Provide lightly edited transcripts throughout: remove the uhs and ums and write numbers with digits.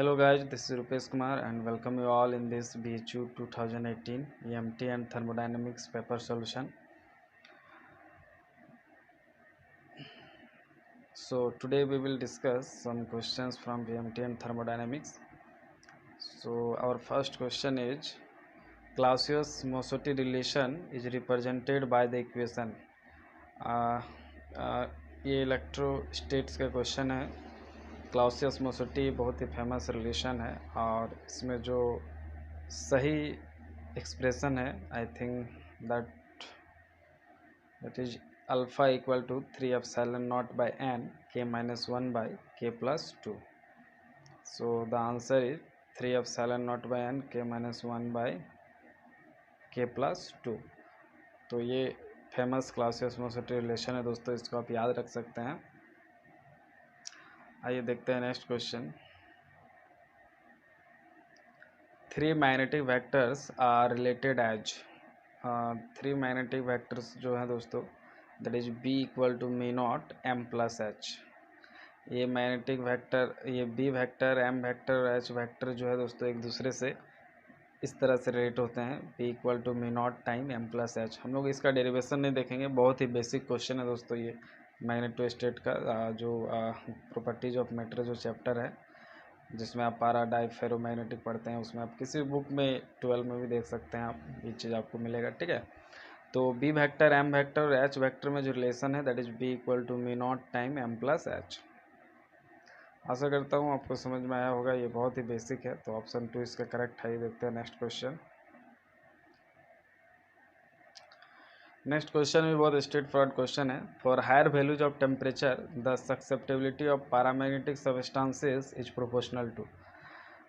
Hello guys, this is Rupesh Kumar and welcome you all in this BHU 2018 EMT and Thermodynamics paper solution. So today we will discuss some questions from EMT and Thermodynamics. So our first question is Clausius-Mosotty relation is represented by the equation. ये electrostatics का question है। क्लाउसियस मोसोटी बहुत ही famous relation है और इसमें जो सही expression है I think that is alpha equal to 3 epsilon naught by n k minus 1 by k plus 2. So the answer is 3 epsilon naught by n k minus 1 by k plus 2. तो ये famous क्लाउसियस मोसोटी relation है दोस्तों, इसको आप याद रख सकते हैं। आइए देखते हैं next question. 3 magnetic vectors are related as 3 magnetic vectors जो है दोस्तों that is b equal to mu naught m plus H. ये मैग्नेटिक वेक्टर, ये b वेक्टर, m वेक्टर और h वेक्टर जो है दोस्तों एक दूसरे से इस तरह से रिलेट होते हैं, b equal to mu naught time m plus H. हम लोग इसका डेरिवेशन नहीं देखेंगे, बहुत ही बेसिक क्वेश्चन है दोस्तों। ये मैग्नेटोस्टेट का जो प्रॉपर्टीज ऑफ मैटर जो चैप्टर है जिसमें आप पारा डाई फेरोमैग्नेटिक पढ़ते हैं, उसमें आप किसी बुक में 12 में भी देख सकते हैं, आप ये चीज़ आपको मिलेगा। ठीक है, तो बी वेक्टर, एम वेक्टर और एच वेक्टर में जो रिलेशन है that is B equal to mu naught time M plus H. आशा करता हूँ आपको समझ में आया होगा, ये बहुत ही बेसिक है। तो ऑप्शन 2 इसका करेक्ट है। देखते हैं नेक्स्ट क्वेश्चन। नेक्स्ट क्वेश्चन भी बहुत स्ट्रेट फॉरवर्ड क्वेश्चन है। For higher values of temperature the susceptibility of paramagnetic substances is proportional to.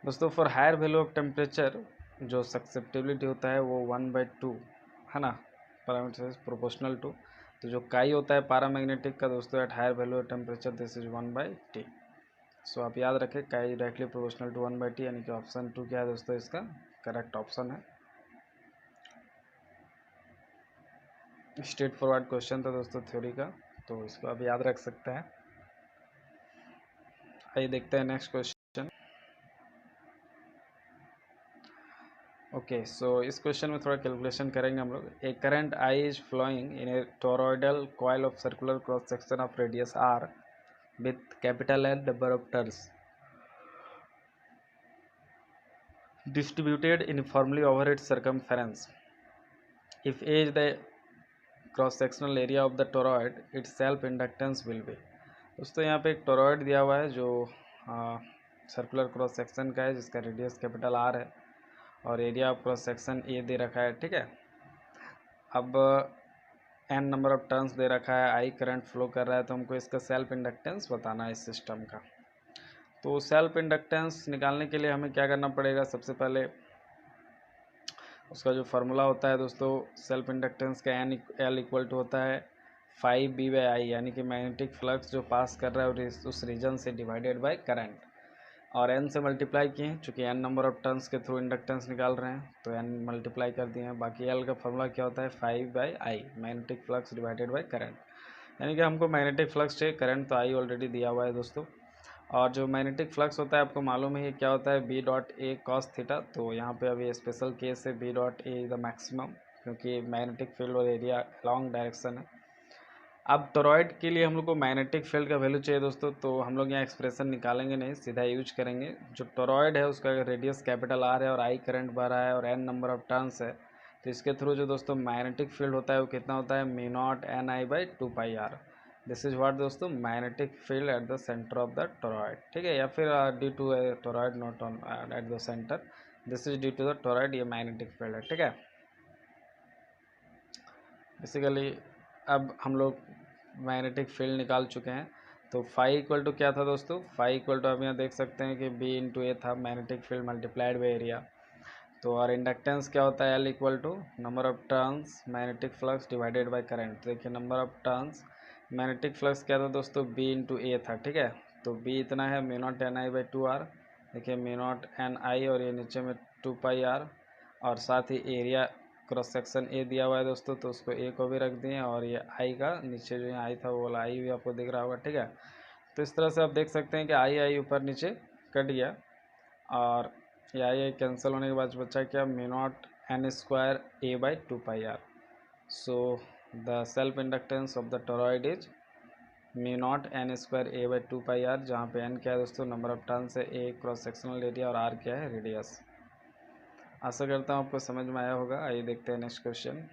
दोस्तों for higher value of temperature जो सक्सेप्टिबिलिटी होता है वो 1/2 है ना, पैरामीटर प्रोपोर्शनल टू। तो जो काई होता है पैरामैग्नेटिक का दोस्तों at higher value of temperature this is 1/t। So आप याद रखें काई डायरेक्टली प्रोपोर्शनल टू 1/t, यानी कि ऑप्शन 2 क्या है दोस्तों, इसका करेक्ट ऑप्शन है। स्ट्रेट फॉरवर्ड क्वेश्चन था दोस्तों थ्योरी का, तो इसको आप याद रख सकते हैं। आइए देखते हैं नेक्स्ट क्वेश्चन। ओके, सो इस क्वेश्चन में थोड़ा कैलकुलेशन करेंगे हम लोग। A current I is flowing in a toroidal coil of circular cross section of radius R with capital L number of turns distributed uniformly over its circumference. If A is the cross-sectional area of the toroid, its self-inductance will be। दोस्तों यहाँ पे एक toroid दिया हुआ है जो circular cross section का है, जिसका रेडियस कैपिटल आर है और area of cross section A दे रखा है। ठीक है, अब एन नंबर ऑफ टर्न्स दे रखा है, आई करंट फ्लो कर रहा है, तो हमको इसका सेल्फ इंडक्टेंस बताना है इस सिस्टम का। तो सेल्फ इंडक्टेंस निकालने के लिए हमें क्या करना पड़ेगा, सबसे पहले उसका जो फार्मूला होता है दोस्तों सेल्फ इंडक्टेंस का एल इक्वल टू होता है 5b/i, यानी कि मैग्नेटिक फ्लक्स जो पास कर रहा है उस रीजन से डिवाइडेड बाय करंट, और n से मल्टीप्लाई किए हैं, चूँकि n नंबर ऑफ टर्न्स के थ्रू इंडक्टेंस निकाल रहे हैं तो n मल्टीप्लाई कर दिए हैं। बाकी l का फार्मूला क्या होता है 5/i, magnetic flux divided by current, यानी कि हमको मैग्नेटिक फ्लक्स चाहिए, करंट तो i ऑलरेडी दिया हुआ है दोस्तों। और जो मैग्नेटिक फ्लक्स होता है आपको मालूम है क्या होता है, b dot A cos theta. तो यहाँ पे अभी स्पेशल केस है b dot A the maximum, क्योंकि मैग्नेटिक फील्ड और एरिया लॉन्ग डायरेक्शन है। अब टोरॉइड के लिए हम लोग को मैग्नेटिक फील्ड का वैल्यू चाहिए दोस्तों, तो हम लोग यहाँ एक्सप्रेशन निकालेंगे नहीं, सीधा यूज करेंगे। जो टोरॉइड है उसका रेडियस कैपिटल आर है और आई करंट बह रहा है और एन नंबर ऑफ टर्न्स है, तो इसके थ्रू जो दोस्तों मैग्नेटिक फील्ड होता है वो कितना होता है mu naught N I by 2πr। This is what दोस्तों magnetic field at the centre of the toroid. ठीक है, या फिर due to toroid not on at the centre, this is due to the toroid, ये magnetic field है। ठीक है, basically अब हम लोग मैग्नेटिक फील्ड निकाल चुके हैं। तो फाई इक्वल टू क्या था दोस्तों, फाई इक्वल टू आप यहाँ देख सकते हैं कि बी इंटू ए था, magnetic field multiplied by area. तो और इंडक्टेंस क्या होता है L equal to number of turns magnetic flux divided by current. देखिए number of turns magnetic flux क्या था दोस्तों बी इंटू ए था। ठीक है, तो बी इतना है mu naught N I by 2r, देखिए मी नॉट एन आई और ये नीचे में 2πr, और साथ ही एरिया क्रॉस सेक्शन ए दिया हुआ है दोस्तों, तो उसको ए को भी रख दिए, और ये आई का नीचे जो आई था वो वाला आई भी आपको दिख रहा होगा। ठीक है, तो इस तरह से आप देख सकते हैं कि आई ऊपर नीचे कट गया, और ये कैंसिल होने के बाद बचा क्या, mu not an square A by 2πr। So the self inductance of the toroid is mu not an square A by 2πr, जहाँ पे एन क्या है दोस्तों नंबर ऑफ टर्न्स है, ए क्रॉस सेक्शनल एरिया और आर क्या है रेडियस। आशा करता हूँ आपको समझ में आया होगा। आइए देखते हैं नेक्स्ट क्वेश्चन।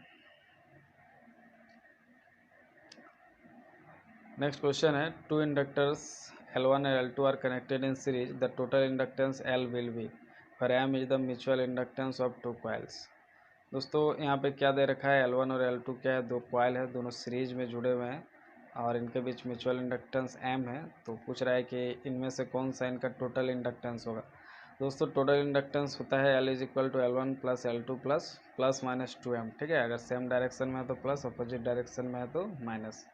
नेक्स्ट क्वेश्चन है, टू इंडक्टर्स L1 और L2 are connected in series, the total inductance L will be for M is the mutual inductance of two coils. दोस्तों यहाँ पे क्या दे रखा है, L1 और L2 क्या है, दो कॉइल है, दोनों सीरीज में जुड़े हुए हैं और इनके बीच म्यूचुअल इंडक्टेंस M है। तो पूछ रहा है कि इनमें से कौन सा इनका टोटल इंडक्टेंस होगा। दोस्तों टोटल इंडक्टेंस होता है L is equal to L1 plus L2 plus minus 2M। ठीक है, अगर सेम डायरेक्शन में है तो प्लस, अपोजिट डायरेक्शन में है तो माइनस,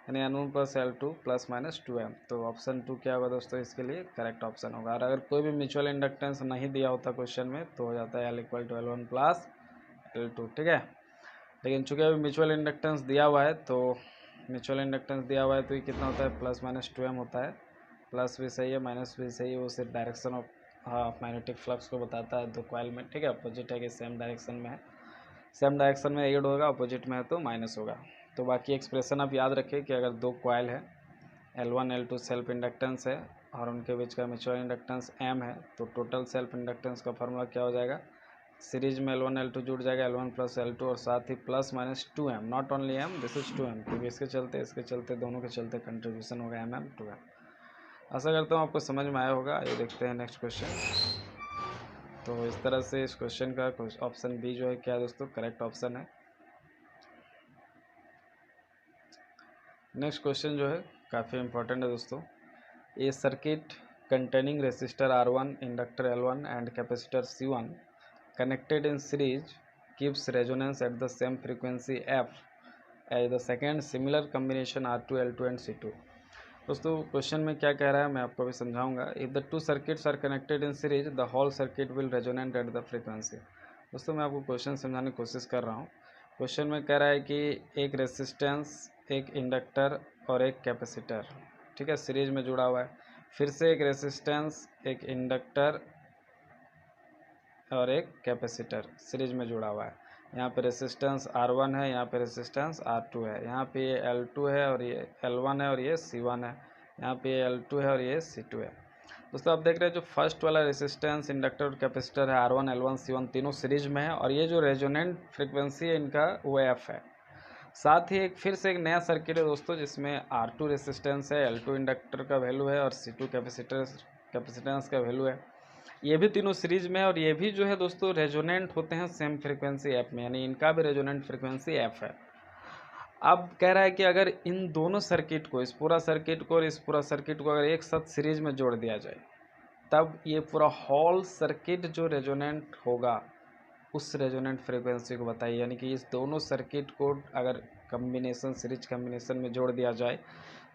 यानी N1 plus L2 plus minus 2M। तो ऑप्शन 2 क्या होगा दोस्तों, इसके लिए करेक्ट ऑप्शन होगा। और अगर कोई भी म्यूचुअल इंडक्टेंस नहीं दिया होता क्वेश्चन में तो हो जाता है L equal to L1 plus L2। ठीक है, लेकिन चूंकि अभी म्यूचुअल इंडक्टेंस दिया हुआ है तो ये कितना होता है, प्लस माइनस 2M होता है। प्लस भी सही है, माइनस भी सही है, वो सिर्फ डायरेक्शन ऑफ मैग्नेटिक फ्लक्स को बताता है दो कॉइल में। ठीक है, अपोजिट है कि सेम डायरेक्शन में है, सेम डायरेक्शन में एड होगा, अपोजिट में है तो माइनस होगा। तो बाकी एक्सप्रेशन आप याद रखें कि अगर दो कॉइल है, L1 L2 सेल्फ इंडक्टेंस है और उनके बीच का म्यूचुअल इंडक्टेंस M है, तो टोटल सेल्फ इंडक्टेंस का फॉर्मूला क्या हो जाएगा, सीरीज में L1 L2 जुड़ जाएगा, L1 प्लस L2 और साथ ही plus minus 2M, not only M, this is 2M, क्योंकि इसके चलते दोनों के चलते कंट्रीब्यूशन होगा MM 2M। आशा करता हूँ आपको समझ में आया होगा। ये देखते हैं नेक्स्ट क्वेश्चन। तो इस तरह से इस क्वेश्चन का ऑप्शन बी जो है क्या दोस्तों, करेक्ट ऑप्शन है। नेक्स्ट क्वेश्चन जो है काफ़ी इंपॉर्टेंट है दोस्तों। A circuit containing resistor R1, inductor L1 and capacitor C1 connected in series gives resonance at the same frequency f as the second similar combination R2, L2 and C2। दोस्तों question में क्या कह रहा है मैं आपको अभी समझाऊंगा। If the two circuits are connected in series the whole circuit will resonate at the frequency. दोस्तों मैं आपको क्वेश्चन समझाने की कोशिश कर रहा हूँ। क्वेश्चन में कह रहा है कि एक रेसिस्टेंस, एक इंडक्टर और एक कैपेसिटर, ठीक है, सीरीज में जुड़ा हुआ है। फिर से एक रेसिस्टेंस, एक इंडक्टर और एक कैपेसिटर सीरीज में जुड़ा हुआ है। यहाँ पे रेसिस्टेंस R1 है, यहाँ पे रेसिस्टेंस R2 है, यहाँ पे ये L2 है और ये L1 है और ये C1 है, यहाँ पे ये L2 है और ये C2 है। दोस्तों आप देख रहे हैं जो फर्स्ट वाला रेसिस्टेंस, इंडक्टर और कैपेसिटर है R1, L1, C1 तीनों सीरीज में है और ये जो रेजोनेंट फ्रिक्वेंसी है इनका वो F है। साथ ही फिर से एक नया सर्किट है दोस्तों जिसमें R2 रेसिस्टेंस है, L2 इंडक्टर का वैल्यू है और C2 कैपेसिटेंस का वैल्यू है। ये भी तीनों सीरीज में और ये भी जो है दोस्तों रेजोनेंट होते हैं सेम फ्रीक्वेंसी एफ में, यानी इनका भी रेजोनेंट फ्रीक्वेंसी एफ है। अब कह रहा है कि अगर इन दोनों सर्किट को, इस पूरा सर्किट को और इस पूरा सर्किट को अगर एक साथ सीरीज में जोड़ दिया जाए तब ये पूरा होल सर्किट जो रेजोनेंट होगा उस रेजोनेंट फ्रीक्वेंसी को बताइए। यानी कि इस दोनों सर्किट को अगर कम्बिनेशन, सीरीज कम्बिनेशन में जोड़ दिया जाए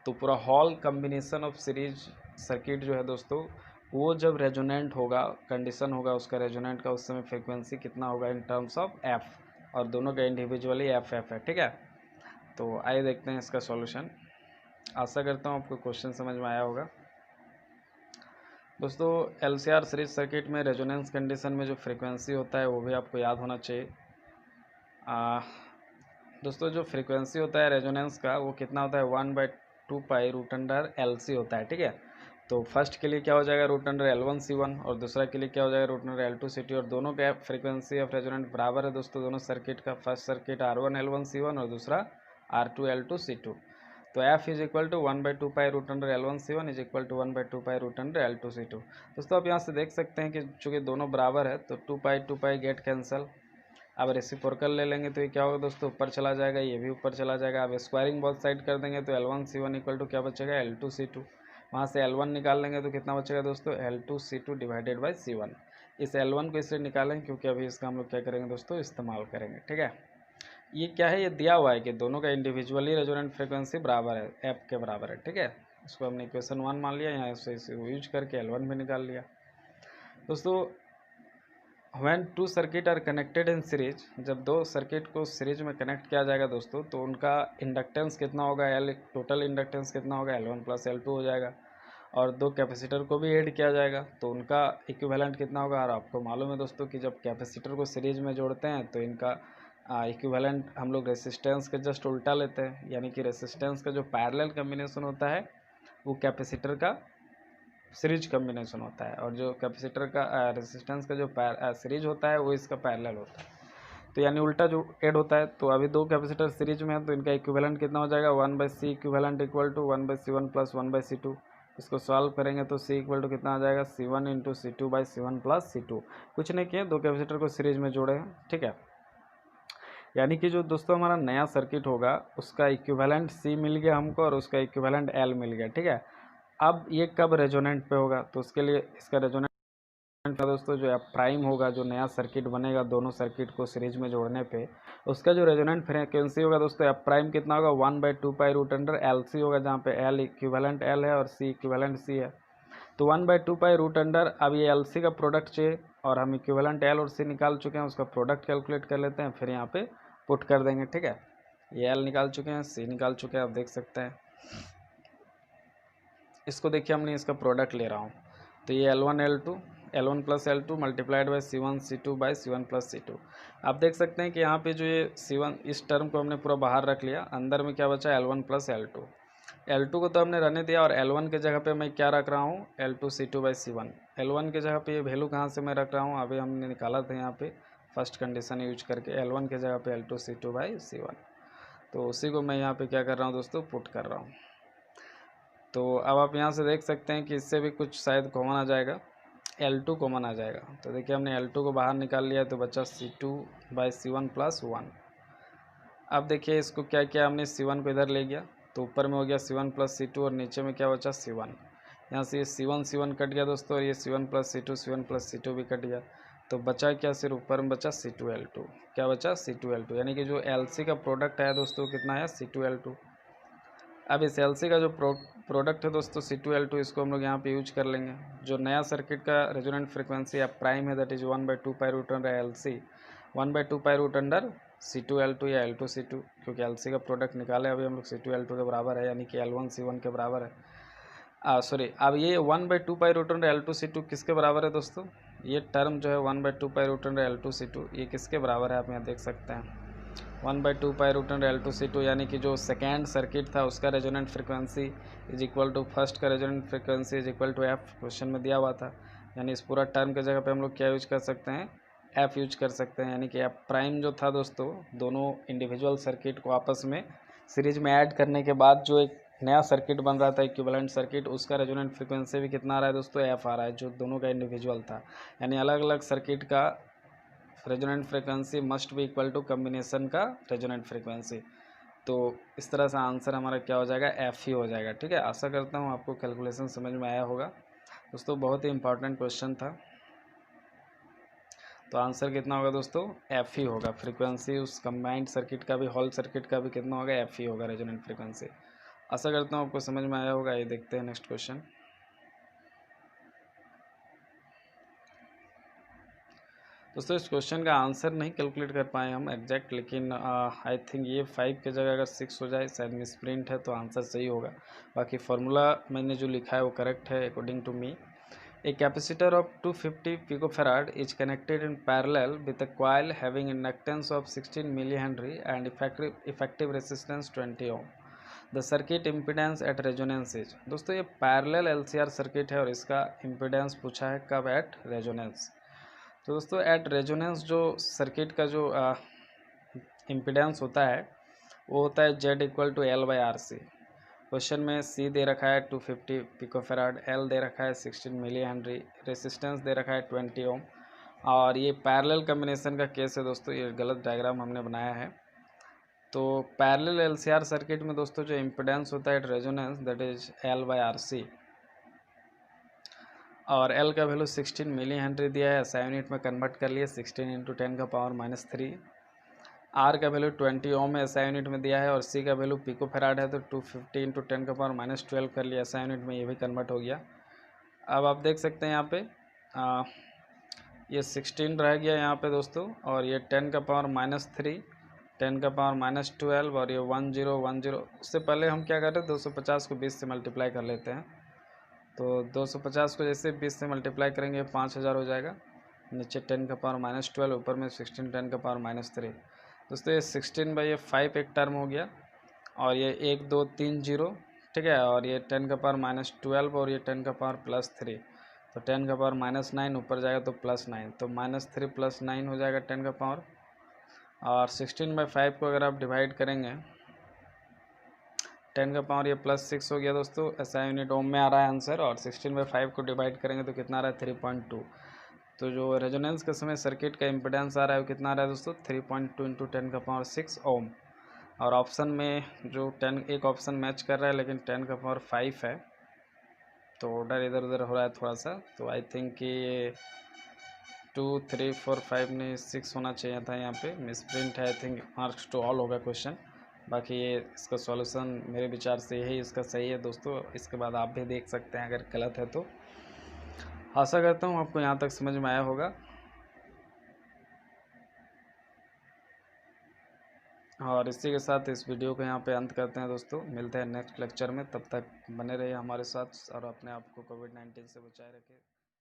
तो पूरा whole combination of series circuit जो है दोस्तों वो जब रेजोनेंट होगा, कंडीशन होगा उसका रेजोनेंट का, उस समय फ्रीक्वेंसी कितना होगा इन टर्म्स ऑफ एफ, और दोनों का इंडिविजुअली एफ है। ठीक है, तो आइए देखते हैं इसका सॉल्यूशन। आशा करता हूँ आपको क्वेश्चन समझ में आया होगा। दोस्तों LCR सीरीज सर्किट में रेजोनेंस कंडीशन में जो फ्रीक्वेंसी होता है वो भी आपको याद होना चाहिए। दोस्तों जो फ्रीक्वेंसी होता है रेजोनेंस का वो कितना होता है, 1/2π√LC होता है। ठीक है, तो फर्स्ट के लिए क्या हो जाएगा √L1C1 और दूसरा के लिए क्या हो जाएगा √L2C2 और दोनों का फ्रीक्वेंसी ऑफ रेजोनेंट बराबर है दोस्तों दोनों सर्किट का। फर्स्ट सर्किट R1 L1C1 और दूसरा R2 L2C2। तो F is equal to 1/2π√L1C1 is equal to 1/2π√L2C2। दोस्तों आप यहाँ से देख सकते हैं कि चूँकि दोनों बराबर है तो 2π गेट कैंसल। अब रेसिप्रोकल ले लेंगे तो ये क्या होगा दोस्तों, ऊपर चला जाएगा, ये भी ऊपर चला जाएगा। अब स्क्वायरिंग बोथ साइड कर देंगे तो L1C1 इक्वल टू क्या बचेगा, L2C2। वहाँ से L1 निकाल लेंगे तो कितना बचेगा दोस्तों, L2C2 डिवाइडेड बाई C1। इस L1 को इसलिए निकालें क्योंकि अभी इसका हम लोग क्या करेंगे दोस्तों, इस्तेमाल करेंगे। ठीक है, ये क्या है, ये दिया हुआ है कि दोनों का इंडिविजुअली रेजोनेंट फ्रिक्वेंसी बराबर है, एफ के बराबर है। ठीक है, इसको हमने इक्वेशन 1 मान लिया, यहाँ से इसे यूज करके L1 भी निकाल लिया। दोस्तों when two circuit are connected in series, जब दो सर्किट को सीरीज में कनेक्ट किया जाएगा दोस्तों तो उनका इंडक्टेंस कितना होगा, L टोटल इंडक्टेंस कितना होगा, L1 प्लस L2 हो जाएगा। और 2 कैपेसिटर को भी ऐड किया जाएगा, तो उनका इक्विवेलेंट कितना होगा। और आपको मालूम है दोस्तों कि जब कैपेसिटर को सीरीज में जोड़ते हैं तो इनका इक्विवेलेंट हम लोग रेसिस्टेंस के जस्ट उल्टा लेते हैं, यानी कि रेसिस्टेंस का जो पैरेलल कम्बिनेशन होता है वो कैपेसिटर का सीरीज कम्बिनेशन होता है, और जो कैपेसिटर का रेसिस्टेंस का जो सीरीज होता है वो इसका पैरेलल होता है, तो यानी उल्टा जो ऐड होता है। तो अभी 2 कैपेसिटर सीरीज में है तो इनका इक्विवेलेंट कितना हो जाएगा 1/C equivalent equal to 1/C1 plus 1/C2। इसको सॉल्व करेंगे तो C इक्वल टू कितना आ जाएगा C1 into C2/C1 plus C2। कुछ नहीं किए, 2 कैपेसिटर को सीरीज में जोड़े हैं, ठीक है। यानी कि जो दोस्तों हमारा नया सर्किट होगा उसका इक्विवेलेंट C मिल गया हमको और उसका इक्विवेलेंट L मिल गया, ठीक है। अब ये कब रेजोनेंट पे होगा, तो उसके लिए इसका रेजोनेंट का दोस्तों जो एफ प्राइम होगा, जो नया सर्किट बनेगा दोनों सर्किट को सीरीज में जोड़ने पे, उसका जो रेजोनेंट फ्रीक्वेंसी होगा दोस्तों एफ प्राइम कितना होगा 1/2π√LC होगा, जहाँ पे L इक्विवेलेंट L है और C इक्विवेलेंट C है। तो 1/2π√, अब ये LC का प्रोडक्ट चाहिए और हम इक्विवेलेंट L और C निकाल चुके हैं, उसका प्रोडक्ट कैलकुलेट कर लेते हैं, फिर यहाँ पे पुट कर देंगे, ठीक है। ये L निकाल चुके हैं, C निकाल चुके हैं, आप देख सकते हैं। इसको देखिए हमने इसका प्रोडक्ट ले रहा हूँ, तो ये L1 plus L2 multiplied by C1 plus C2। आप देख सकते हैं कि यहाँ पे जो ये C1 इस टर्म को हमने पूरा बाहर रख लिया, अंदर में क्या बचा L1 प्लस L2। L2 को तो हमने रहने दिया और L1 के जगह पे मैं क्या रख रहा हूँ L2 C2/C1। L1 के जगह पे ये वैल्यू कहाँ से मैं रख रहा हूँ, अभी हमने निकाला था यहाँ पे फर्स्ट कंडीशन यूज करके, L1 के जगह पे L2 C2/C1। तो उसी को मैं यहाँ पे क्या कर रहा हूँ दोस्तों, पुट कर रहा हूँ। तो अब आप यहाँ से देख सकते हैं कि इससे भी कुछ शायद कॉमन आ जाएगा, L2 कॉमन आ जाएगा। तो देखिए हमने L2 को बाहर निकाल लिया तो बचा C2/C1 प्लस 1। अब देखिए इसको क्या किया हमने, C1 को इधर ले गया तो ऊपर में हो गया C1 प्लस C2 और नीचे में क्या बचा C1। यहाँ से ये C1 कट गया दोस्तों और ये C1 प्लस C2 भी कट गया, तो बचा क्या, सिर्फ ऊपर में बचा C2L2। क्या बचा C2L2, यानी कि जो LC का प्रोडक्ट है दोस्तों कितना है C2L2। अब इस LC का जो प्रोडक्ट है दोस्तों C2L2, इसको हम लोग यहाँ पे यूज कर लेंगे। जो नया सर्किट का रेजोनेंट फ्रिक्वेंसी अब प्राइम है दैट इज 1/2π√LC 1/2π√अंडर C2L2 या L2C2, क्योंकि LC का प्रोडक्ट निकाले अभी हम लोग C2L2 के बराबर है, यानी कि L1C1 के बराबर है। सॉरी, अब ये 1/2π√अंडर L2C2 किसके बराबर है दोस्तों, ये टर्म जो है 1/2π√अंडर L2C2 ये किसके बराबर है, आप यहाँ देख सकते हैं 1/2π√अंडर L2C2, यानी कि जो सेकेंड सर्किट था उसका resonant frequency is equal to first का resonant frequency is equal to F, question में दिया हुआ था। यानी इस पूरा टर्म के जगह पे हम लोग क्या यूज कर सकते हैं, F यूज कर सकते हैं, यानी कि F प्राइम जो था दोस्तों, दोनों इंडिविजुअल सर्किट को आपस में सीरीज में ऐड करने के बाद जो एक नया सर्किट बन रहा था इक्विवेलेंट सर्किट, उसका रेजोनेंट फ्रिक्वेंसी भी कितना आ रहा है दोस्तों, F आ रहा है, जो दोनों का इंडिविजुअल था। यानी अलग अलग सर्किट का रेजोनेंट फ्रिक्वेंसी मस्ट भी इक्वल टू कम्बिनेशन का रेजोनेंट फ्रिक्वेंसी। तो इस तरह से आंसर हमारा क्या हो जाएगा, F ही हो जाएगा, ठीक है। आशा करता हूँ आपको कैलकुलेशन समझ में आया होगा दोस्तों, बहुत ही इंपॉर्टेंट क्वेश्चन था। तो आंसर कितना होगा दोस्तों, F ही होगा। फ्रीक्वेंसी उस कंबाइंड सर्किट का भी, होल सर्किट का भी कितना होगा, F ही होगा रेजोनेंट फ्रीक्वेंसी। आशा करता हूँ आपको समझ में आया होगा। ये देखते हैं नेक्स्ट क्वेश्चन। दोस्तों इस क्वेश्चन का आंसर नहीं कैलकुलेट कर पाए हम एग्जैक्ट, लेकिन आई थिंक ये 5 के जगह अगर 6 हो जाए, शायद मिस प्रिंट है, तो आंसर सही होगा। बाकी फार्मूला मैंने जो लिखा है वो करेक्ट है according to me. A capacitor of 250 picofarad is connected in parallel with a coil having inductance of 16 millihenry and effective resistance 20 ohm. The circuit impedance at resonance is, दोस्तों ये पैरेलल LCR सर्किट है और इसका impedance पूछा है कब, at resonance. तो दोस्तों एट रेजोनेंस जो सर्किट का जो इम्पिडेंस होता है वो होता है Z equal to L/RC। Question में C दे रखा है 250 पिकोफेराड, L दे रखा है 16 मिली हेनरी, रेसिस्टेंस दे रखा है 20 ओम, और ये पैरेलल कम्बिनेशन का केस है दोस्तों, ये गलत डायग्राम हमने बनाया है। तो पैरेलल LCR सर्किट में दोस्तों जो इम्पिडेंस होता है at resonance that is L/RC, और L का वैल्यू 16 मिली हेनरी दिया है, SI यूनिट में कन्वर्ट कर लिए 16 इंटू 10⁻³ R का वैल्यू 20 ओम है, SI यूनिट में दिया है, और C का वैल्यू पिकोफेराड है तो 250 इंटू 10⁻12 कर लिया, SI यूनिट में ये भी कन्वर्ट हो गया। अब आप देख सकते हैं यहाँ पे ये 16 रह गया यहाँ पे दोस्तों, और ये 10⁻³ 10⁻12 और ये 1010। उससे पहले हम क्या कर रहे हैं 250 को 20 से मल्टीप्लाई कर लेते हैं, तो 250 को जैसे 20 से मल्टीप्लाई करेंगे 5000 हो जाएगा, नीचे 10⁻12, ऊपर में 16 10⁻3। दोस्तों ये 16/5 एक टर्म हो गया, और ये 1 2 3 0, ठीक है, और ये 10⁻12 और ये 10⁻+3, तो 10⁻9 ऊपर जाएगा तो +9, तो -3 + 9 हो जाएगा 10 का पावर। और 16/5 को अगर आप डिवाइड करेंगे 10 का पावर, ये +6 हो गया दोस्तों, ऐसा यूनिट ओम में आ रहा है आंसर। और 16/5 को डिवाइड करेंगे तो कितना आ रहा है 3.2। तो जो रेजोनेंस के समय सर्किट का इम्पिडेंस आ रहा है वो कितना आ रहा है दोस्तों 3.2 × 10⁻6 ओम। और ऑप्शन में जो 10 एक ऑप्शन मैच कर रहा है, लेकिन 10⁻5 है, तो ऑर्डर इधर उधर हो रहा है थोड़ा सा। तो आई थिंक कि ये 2 3 4 5 नहीं 6 होना चाहिए था, यहाँ पे मिस प्रिंट है। I think marks to all होगा क्वेश्चन। बाकी ये इसका सॉल्यूशन मेरे विचार से यही इसका सही है दोस्तों। इसके बाद आप भी देख सकते हैं अगर गलत है तो। आशा करता हूँ आपको यहाँ तक समझ में आया होगा। और इसी के साथ इस वीडियो को यहाँ पे अंत करते हैं दोस्तों। मिलते हैं नेक्स्ट लेक्चर में, तब तक बने रहिए हमारे साथ और अपने आप को कोविड-19 से बचाए रखें।